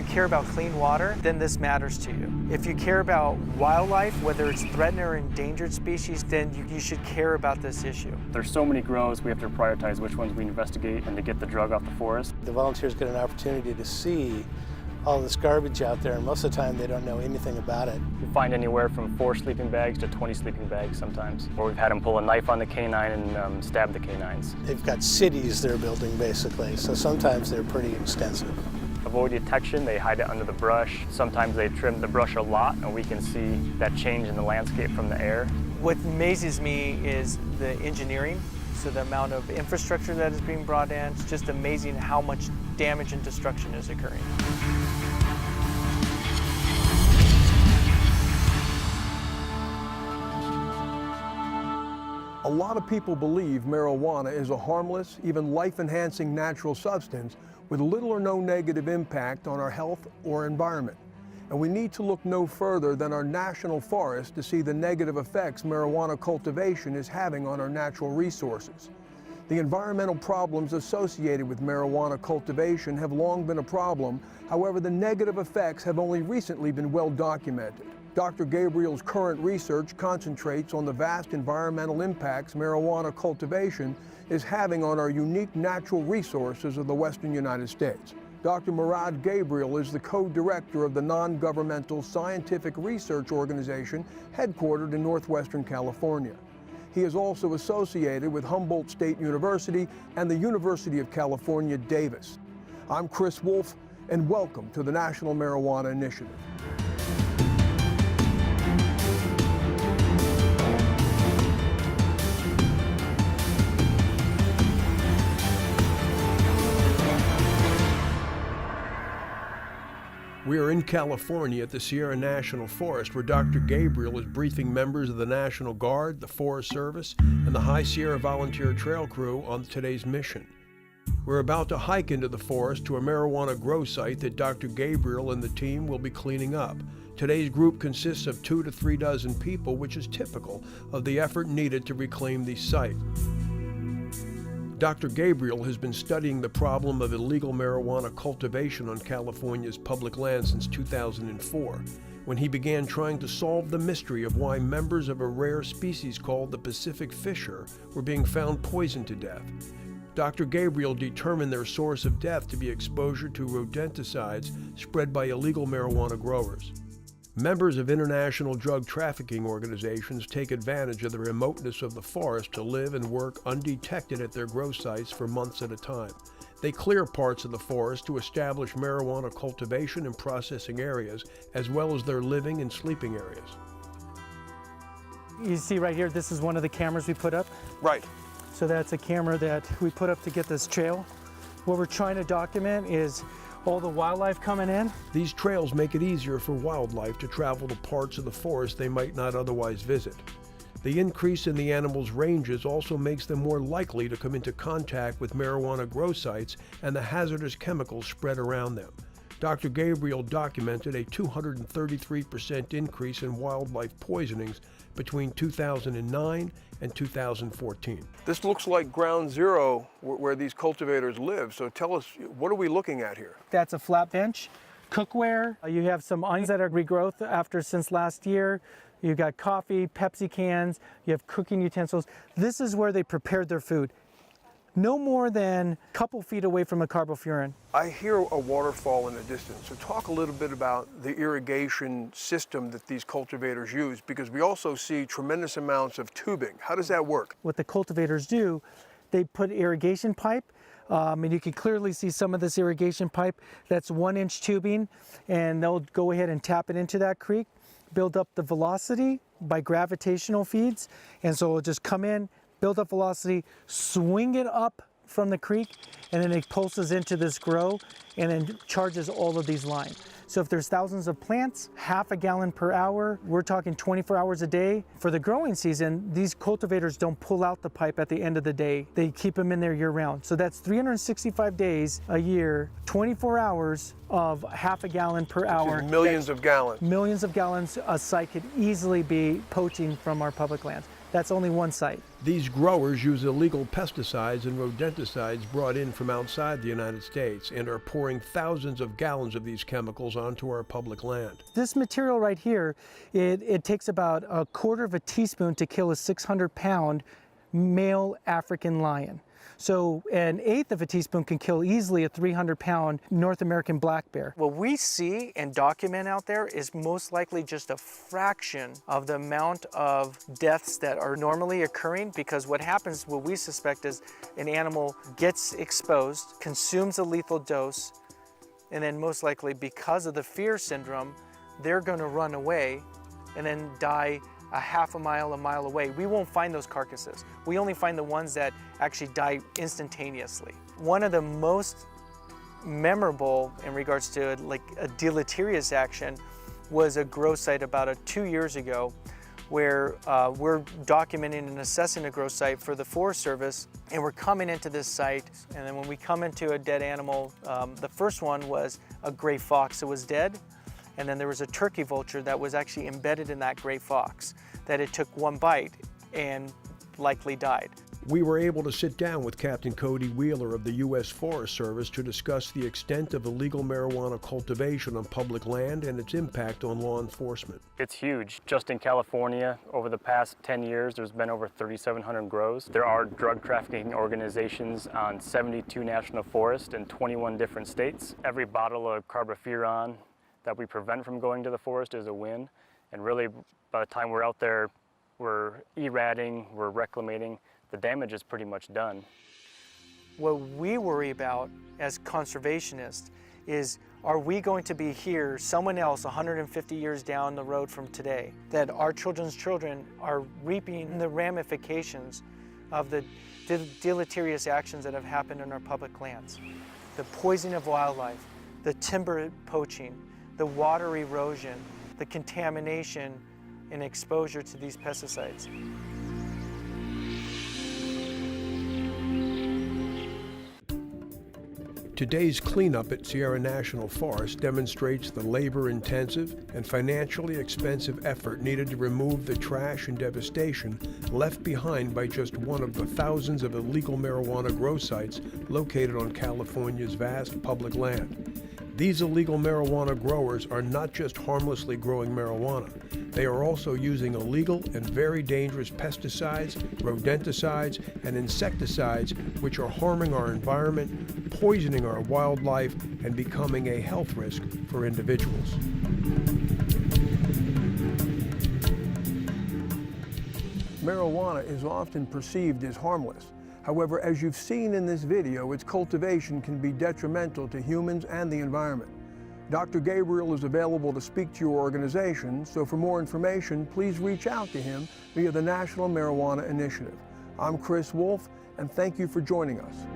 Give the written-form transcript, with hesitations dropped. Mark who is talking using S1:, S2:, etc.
S1: care about clean water, then this matters to you. If you care about wildlife, whether it's threatened or endangered species, then you should care about this issue.
S2: There's so many grows, we have to prioritize which ones we investigate and to get the drug off the forest.
S3: The volunteers get an opportunity to see all this garbage out there, and most of the time they don't know anything about it.
S2: We find anywhere from 4 sleeping bags to 20 sleeping bags sometimes. Or we've had them pull a knife on the canine and stab the canines.
S3: They've got cities they're building basically, so sometimes they're pretty extensive.
S2: Avoid detection, they hide it under the brush. Sometimes they trim the brush a lot and we can see that change in the landscape from the air.
S1: What amazes me is the engineering. So the amount of infrastructure that is being brought in, it's just amazing how much damage and destruction is occurring.
S4: A lot of people believe marijuana is a harmless, even life-enhancing natural substance with little or no negative impact on our health or environment. And we need to look no further than our national forest to see the negative effects marijuana cultivation is having on our natural resources. The environmental problems associated with marijuana cultivation have long been a problem. However, the negative effects have only recently been well documented. Dr. Gabriel's current research concentrates on the vast environmental impacts marijuana cultivation is having on our unique natural resources of the western United States. Dr. Murad Gabriel is the co-director of the non-governmental scientific research organization headquartered in northwestern California. He is also associated with Humboldt State University and the University of California, Davis. I'm Chris Wolfe, and welcome to the National Marijuana Initiative. We are in California at the Sierra National Forest, where Dr. Gabriel is briefing members of the National Guard, the Forest Service, and the High Sierra Volunteer Trail Crew on today's mission. We're about to hike into the forest to a marijuana grow site that Dr. Gabriel and the team will be cleaning up. Today's group consists of 2 to 3 dozen people, which is typical of the effort needed to reclaim the site. Dr. Gabriel has been studying the problem of illegal marijuana cultivation on California's public land since 2004, when he began trying to solve the mystery of why members of a rare species called the Pacific fisher were being found poisoned to death. Dr. Gabriel determined their source of death to be exposure to rodenticides spread by illegal marijuana growers. Members of international drug trafficking organizations take advantage of the remoteness of the forest to live and work undetected at their grow sites for months at a time. They clear parts of the forest to establish marijuana cultivation and processing areas, as well as their living and sleeping areas.
S1: You see right here, this is one of the cameras we put up.
S4: Right.
S1: So that's a camera that we put up to get this trail. What we're trying to document is all the wildlife coming in.
S4: These trails make it easier for wildlife to travel to parts of the forest they might not otherwise visit. The increase in the animals' ranges also makes them more likely to come into contact with marijuana grow sites and the hazardous chemicals spread around them. Dr. Gabriel documented a 233% increase in wildlife poisonings between 2009 and 2014. This looks like ground zero where these cultivators live, so tell us, what are we looking at here?
S1: That's a flat bench, cookware. You have some onions that are regrowth since last year. You've got coffee, Pepsi cans, you have cooking utensils. This is where they prepared their food. No more than a couple feet away from a carbofuran.
S4: I hear a waterfall in the distance, so talk a little bit about the irrigation system that these cultivators use, because we also see tremendous amounts of tubing. How does that work?
S1: What the cultivators do, they put irrigation pipe, and you can clearly see some of this irrigation pipe. That's 1-inch tubing, and they'll go ahead and tap it into that creek, build up the velocity by gravitational feeds, and so it'll just come in, build up velocity, swing it up from the creek, and then it pulses into this grow and then charges all of these lines. So if there's thousands of plants, half a gallon per hour, we're talking 24 hours a day. For the growing season, these cultivators don't pull out the pipe at the end of the day. They keep them in there year round. So that's 365 days a year, 24 hours of half a gallon per hour.
S4: Millions of gallons.
S1: Millions of gallons a site could easily be poaching from our public lands. That's only one site.
S4: These growers use illegal pesticides and rodenticides brought in from outside the United States and are pouring thousands of gallons of these chemicals onto our public land.
S1: This material right here, it takes about 1/4 teaspoon to kill a 600-pound male African lion. So an 1/8 teaspoon can kill easily a 300-pound North American black bear. What we see and document out there is most likely just a fraction of the amount of deaths that are normally occurring, because what happens, what we suspect, is an animal gets exposed, consumes a lethal dose, and then most likely because of the fear syndrome, they're going to run away and then die a half a mile away. We won't find those carcasses. We only find the ones that actually die instantaneously. One of the most memorable in regards to like a deleterious action was a grow site about 2 years ago, where we're documenting and assessing a grow site for the Forest Service, and we're coming into this site, and then when we come into a dead animal, the first one was a gray fox that was dead. And then there was a turkey vulture that was actually embedded in that gray fox, that it took one bite and likely died.
S4: We were able to sit down with Captain Cody Wheeler of the U.S. Forest Service to discuss the extent of illegal marijuana cultivation on public land and its impact on law enforcement.
S2: It's huge. Just in California, over the past 10 years, there's been over 3,700 grows. There are drug trafficking organizations on 72 national forests in 21 different states. Every bottle of carbofuran that we prevent from going to the forest is a win. And really, by the time we're out there, we're eradicating, we're reclamating, the damage is pretty much done. What we worry about as conservationists is, are we going to be here, someone else 150 years down the road from today, that our children's children are reaping the ramifications of the deleterious actions that have happened in our public lands? The poisoning of wildlife, the timber poaching, the water erosion, the contamination and exposure to these pesticides.
S4: Today's cleanup at Sierra National Forest demonstrates the labor-intensive and financially expensive effort needed to remove the trash and devastation left behind by just one of the thousands of illegal marijuana grow sites located on California's vast public land. These illegal marijuana growers are not just harmlessly growing marijuana. They are also using illegal and very dangerous pesticides, rodenticides, and insecticides, which are harming our environment, poisoning our wildlife, and becoming a health risk for individuals. Marijuana is often perceived as harmless. However, as you've seen in this video, its cultivation can be detrimental to humans and the environment. Dr. Gabriel is available to speak to your organization, so for more information, please reach out to him via the National Marijuana Initiative. I'm Chris Wolfe, and thank you for joining us.